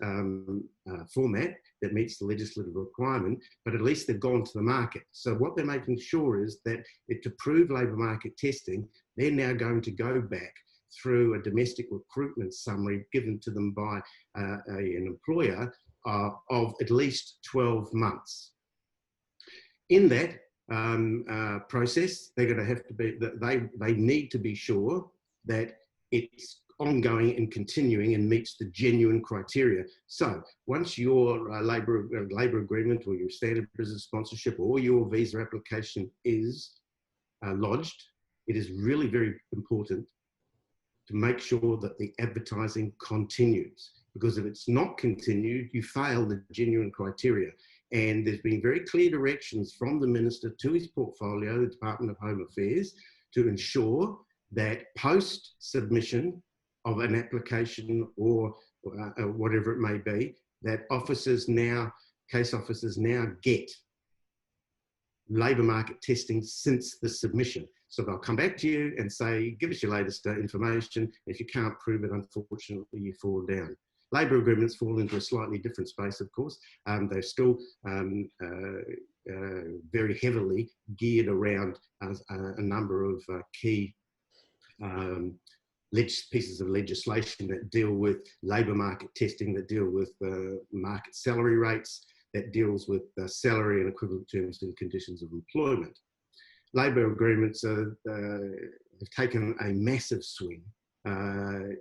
format that meets the legislative requirement, but at least they've gone to the market. So what they're making sure is that to prove labour market testing, they're now going to go back through a domestic recruitment summary given to them by an employer of at least 12 months. In that process, they're going to have to be, they need to be sure that it's ongoing and continuing and meets the genuine criteria. So once your labour agreement or your standard business sponsorship or your visa application is lodged, it is really very important to make sure that the advertising continues, because if it's not continued, you fail the genuine criteria. And there's been very clear directions from the Minister to his portfolio, the Department of Home Affairs, to ensure that post-submission of an application or whatever it may be, that case officers now get labour market testing since the submission. So they'll come back to you and say, give us your latest information. If you can't prove it, unfortunately, you fall down. Labour agreements fall into a slightly different space, of course. They're still very heavily geared around a number of key pieces of legislation that deal with labour market testing, that deal with market salary rates, that deals with salary and equivalent terms and conditions of employment. Labour agreements have taken a massive swing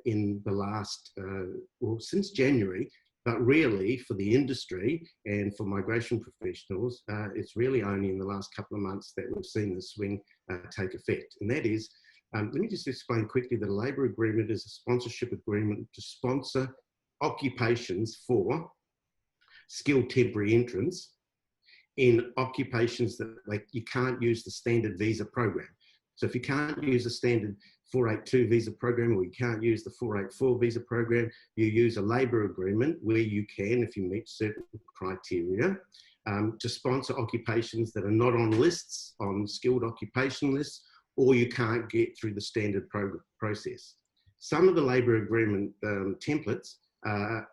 in the last, well, since January, but really for the industry and for migration professionals, it's really only in the last couple of months that we've seen the swing take effect. And that is, let me just explain quickly that a labour agreement is a sponsorship agreement to sponsor occupations for skilled temporary entrants in occupations that you can't use the standard visa program. So if you can't use the standard 482 visa program, or you can't use the 484 visa program, you use a labour agreement where you can, if you meet certain criteria, to sponsor occupations that are not on lists, on skilled occupation lists, or you can't get through the standard process. Some of the labour agreement templates are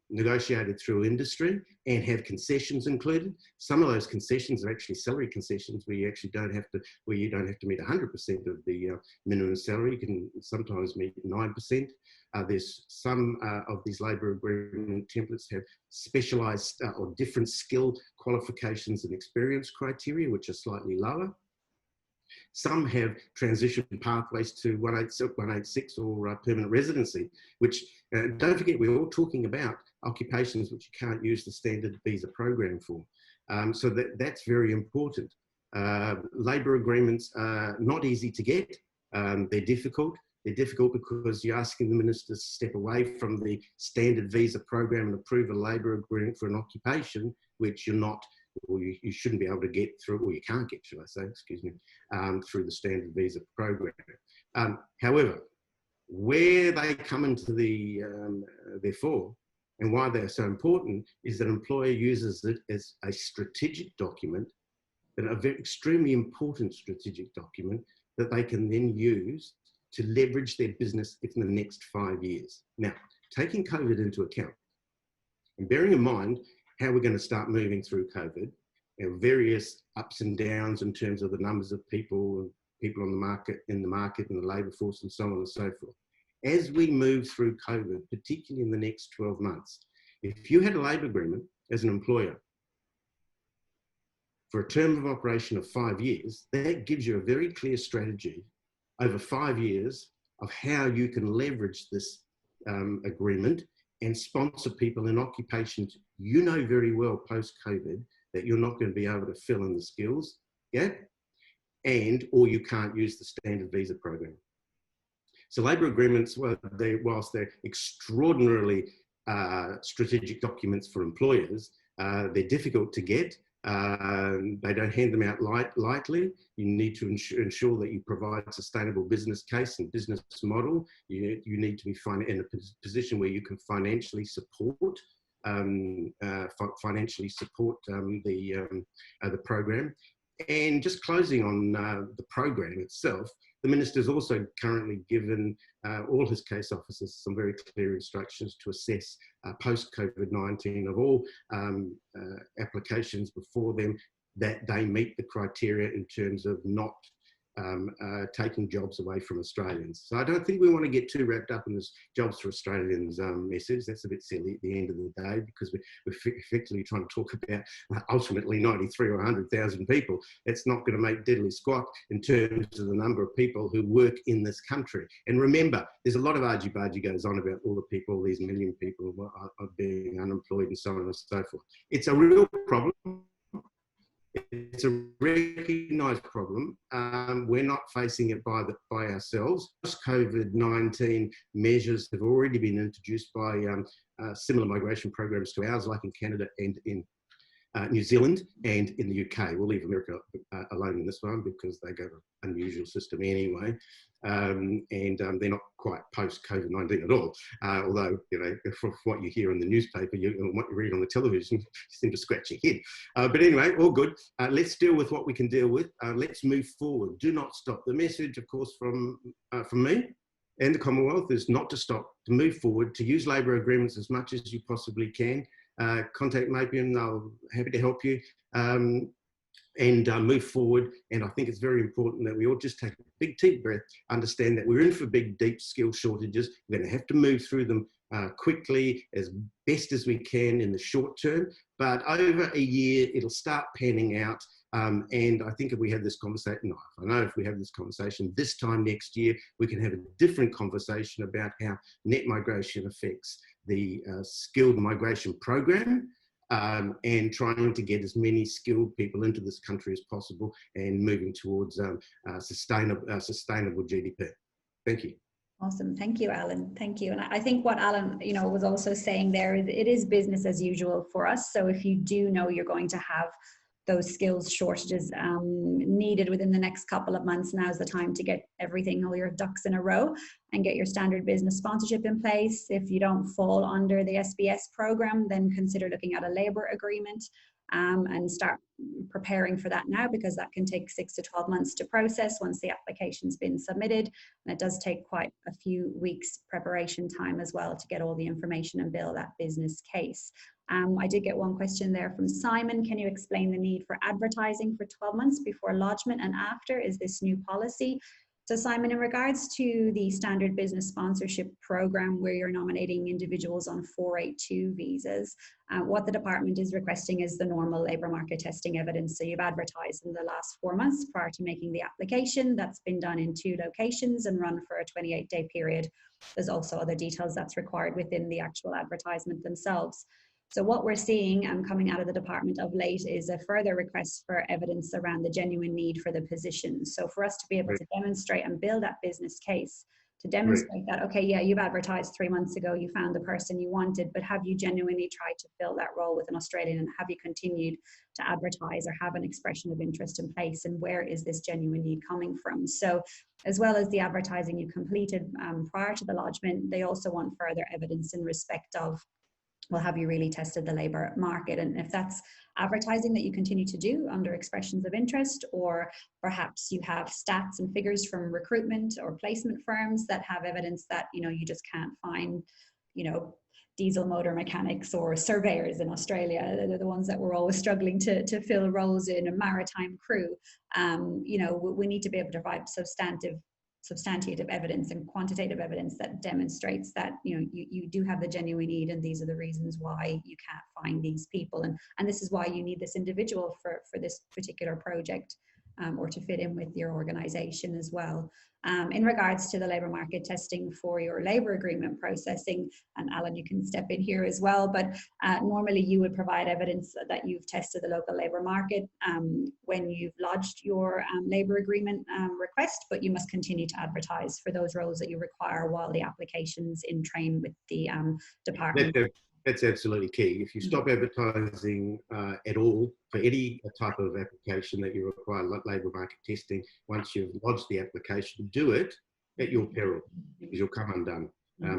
negotiated through industry and have concessions included. Some of those concessions are actually salary concessions where you actually don't have to, meet 100% of the minimum salary. You can sometimes meet 9%. There's some of these labour agreement templates have specialised or different skill qualifications and experience criteria, which are slightly lower. Some have transition pathways to 186 or permanent residency, which, don't forget, we're all talking about occupations which you can't use the standard visa program for. So that's very important. Labour agreements are not easy to get. They're difficult. They're difficult because you're asking the minister to step away from the standard visa program and approve a labour agreement for an occupation which you're not, or you shouldn't be able to get through, or you can't get, should I say, excuse me, through the standard visa program. However, where they come into their fall And why they're so important is that an employer uses it as a strategic document, and a very extremely important strategic document that they can then use to leverage their business in the next 5 years. Now, taking COVID into account and bearing in mind how we're going to start moving through COVID, and various ups and downs in terms of the numbers of people on the market, in the labour force, and so on and so forth. As we move through COVID, particularly in the next 12 months, if you had a labour agreement as an employer for a term of operation of 5 years, that gives you a very clear strategy over 5 years of how you can leverage this agreement and sponsor people in occupations you know very well post-COVID that you're not going to be able to fill in the skills gap, or you can't use the standard visa program. So labour agreements, whilst they're extraordinarily strategic documents for employers, they're difficult to get. They don't hand them out lightly. You need to ensure that you provide a sustainable business case and business model. You need to be in a position where you can financially support the program. And just closing on the program itself, the Minister's also currently given all his case officers some very clear instructions to assess post-COVID-19 of all applications before them, that they meet the criteria in terms of not taking jobs away from Australians. So I don't think we want to get too wrapped up in this jobs for Australians message. That's a bit silly at the end of the day, because we're effectively trying to talk about ultimately 93 or 100,000 people. It's not going to make diddly squat in terms of the number of people who work in this country. And remember, there's a lot of argy-bargy goes on about all the people, these million people are being unemployed and so on and so forth. It's a real problem. It's a recognised problem. We're not facing it by ourselves. Post-COVID-19 measures have already been introduced by similar migration programs to ours, like in Canada and in New Zealand and in the UK. We'll leave America alone in this one because they go an unusual system anyway. And they're not quite post-COVID-19 at all. Although, you know, from what you hear in the newspaper and what you read on the television, you seem to scratch your head. But anyway, all good. Let's deal with what we can deal with. Let's move forward. Do not stop. The message, of course, from me and the Commonwealth is not to stop, to move forward, to use labour agreements as much as you possibly can. Contact Mapian, they'll happy to help you. And move forward. And I think it's very important that we all just take a big deep breath, understand that we're in for big, deep skill shortages. We're going to have to move through them quickly, as best as we can in the short term. But over a year, it'll start panning out. And I think if we have this conversation, I know if we have this conversation this time next year, we can have a different conversation about how net migration affects the skilled migration program. And trying to get as many skilled people into this country as possible, and moving towards sustainable GDP. Thank you. Awesome. Thank you, Alan. Thank you. And I think what Alan, was also saying there is it is business as usual for us. So if you do know you're going to have those skills shortages needed within the next couple of months, now's the time to get everything, all your ducks in a row, and get your standard business sponsorship in place. If you don't fall under the SBS program, then consider looking at a labour agreement and start preparing for that now, because that can take 6 to 12 months to process once the application's been submitted. And it does take quite a few weeks preparation time as well to get all the information and build that business case. I did get one question there from Simon. Can you explain the need for advertising for 12 months before lodgement and after? Is this new policy? So Simon, in regards to the standard business sponsorship program where you're nominating individuals on 482 visas, what the department is requesting is the normal labour market testing evidence. So you've advertised in the last 4 months prior to making the application. That's been done in 2 locations and run for a 28-day period. There's also other details that's required within the actual advertisement themselves. So what we're seeing coming out of the department of late is a further request for evidence around the genuine need for the position. So for us to be able to demonstrate and build that business case, to demonstrate that, okay, yeah, you've advertised 3 months ago, you found the person you wanted, but have you genuinely tried to fill that role with an Australian, and have you continued to advertise or have an expression of interest in place, and where is this genuine need coming from? So as well as the advertising you completed prior to the lodgement, they also want further evidence in respect of well, have you really tested the labour market? And if that's advertising that you continue to do under expressions of interest, or perhaps you have stats and figures from recruitment or placement firms that have evidence that, you know, you just can't find, you know, diesel motor mechanics or surveyors in Australia. They're the ones that we're always struggling to fill roles in, a maritime crew. You know, we need to be able to provide substantiative evidence and quantitative evidence that demonstrates that, you know, you do have the genuine need, and these are the reasons why you can't find these people, and this is why you need this individual for this particular project, or to fit in with your organization as well. In regards to the labour market testing for your labour agreement processing, and Alan, you can step in here as well, but normally you would provide evidence that you've tested the local labour market when you've lodged your labour agreement request, but you must continue to advertise for those roles that you require while the application's in train with the department. That's absolutely key. If you stop advertising at all for any type of application that you require labour market testing, once you've lodged the application, do it at your peril, because you'll come undone.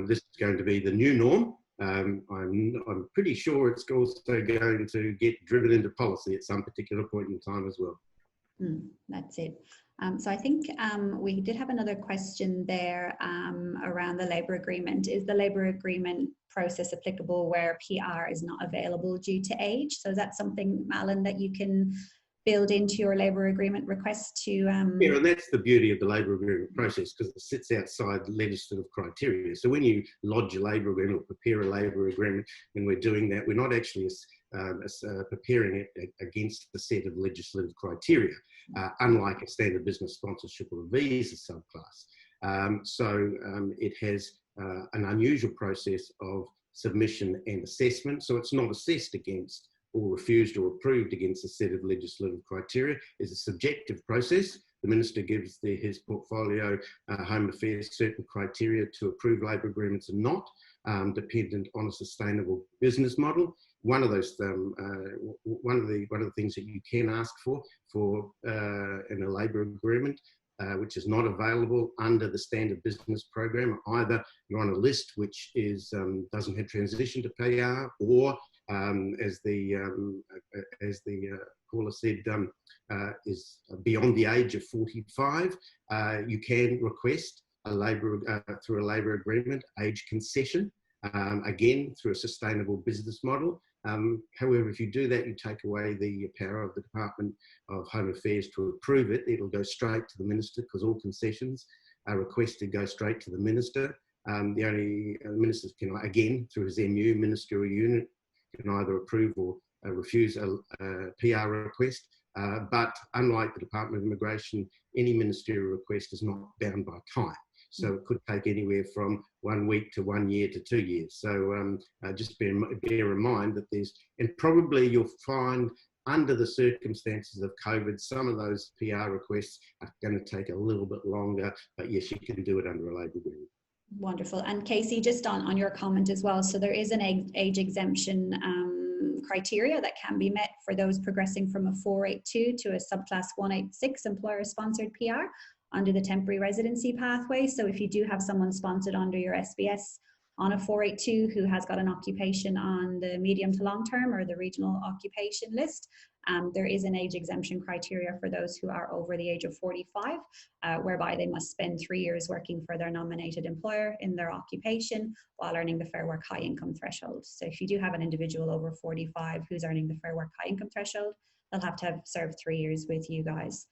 This is going to be the new norm. I'm pretty sure it's also going to get driven into policy at some particular point in time as well. That's it. So I think we did have another question there around the labour agreement. Is the labour agreement process applicable where PR is not available due to age? So is that something, Alan, that you can build into your labour agreement request to... Yeah, and that's the beauty of the labour agreement process, because it sits outside legislative criteria. So when you lodge a labour agreement or prepare a labour agreement, when we're doing that, we're not actually preparing it against the set of legislative criteria, unlike a standard business sponsorship or a visa subclass. So it has an unusual process of submission and assessment. So it's not assessed against or refused or approved against a set of legislative criteria. It's a subjective process. The Minister gives his portfolio, Home Affairs, certain criteria to approve labour agreements and not, dependent on a sustainable business model. One of those, one of the things that you can ask for in a labour agreement, which is not available under the standard business program, either you're on a list which is doesn't have transition to PR, or as the caller said, is beyond the age of 45. You can request a through a labour agreement age concession, again through a sustainable business model. However, if you do that, you take away the power of the Department of Home Affairs to approve it. It'll go straight to the Minister, because all concessions are requested go straight to the Minister. The ministers can, again, through his MU, ministerial unit, can either approve or refuse a PR request. But unlike the Department of Immigration, any ministerial request is not bound by time. So it could take anywhere from 1 week to 1 year to 2 years. So just bear in mind that and probably you'll find under the circumstances of COVID, some of those PR requests are going to take a little bit longer, but yes, you can do it under a labour agreement. Wonderful. And Casey, just on your comment as well, so there is an age exemption criteria that can be met for those progressing from a 482 to a subclass 186 employer-sponsored PR under the temporary residency pathway. So if you do have someone sponsored under your SBS on a 482 who has got an occupation on the medium to long term or the regional occupation list, there is an age exemption criteria for those who are over the age of 45, whereby they must spend 3 years working for their nominated employer in their occupation while earning the Fair Work High Income threshold. So if you do have an individual over 45 who's earning the Fair Work High Income threshold, they'll have to have served 3 years with you guys.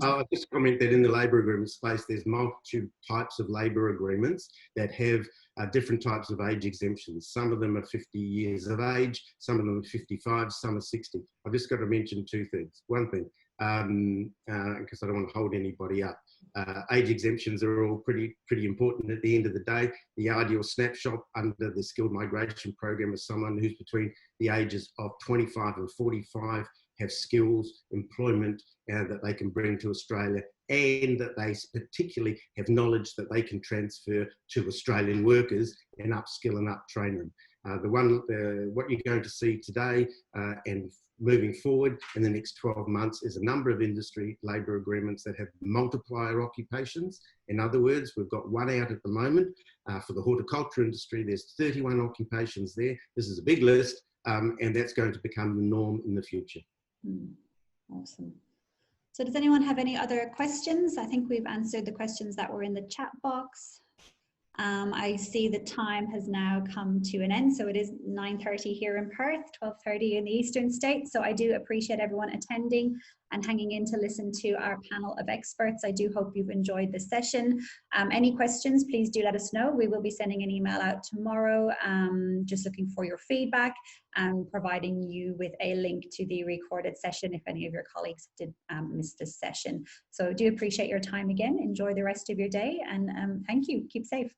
I'll just comment that in the labour agreement space, there's multiple types of labour agreements that have different types of age exemptions. Some of them are 50 years of age, some of them are 55, some are 60. I've just got to mention two things. One thing, because I don't want to hold anybody up. Age exemptions are all pretty important at the end of the day. The ideal snapshot under the skilled migration program is someone who's between the ages of 25 and 45, have skills, employment that they can bring to Australia, and that they particularly have knowledge that they can transfer to Australian workers and upskill and uptrain them. What you're going to see today, and moving forward in the next 12 months is a number of industry labour agreements that have multiplier occupations. In other words, we've got one out at the moment. For the horticulture industry, there's 31 occupations there. This is a big list, and that's going to become the norm in the future. Awesome. So does anyone have any other questions? I think we've answered the questions that were in the chat box. I see the time has now come to an end. So it is 9:30 here in Perth, 12:30 in the Eastern States. So I do appreciate everyone attending and hanging in to listen to our panel of experts. I do hope you've enjoyed this session. Any questions, please do let us know. We will be sending an email out tomorrow, just looking for your feedback and providing you with a link to the recorded session if any of your colleagues did miss this session. So I do appreciate your time again. Enjoy the rest of your day, and thank you. Keep safe.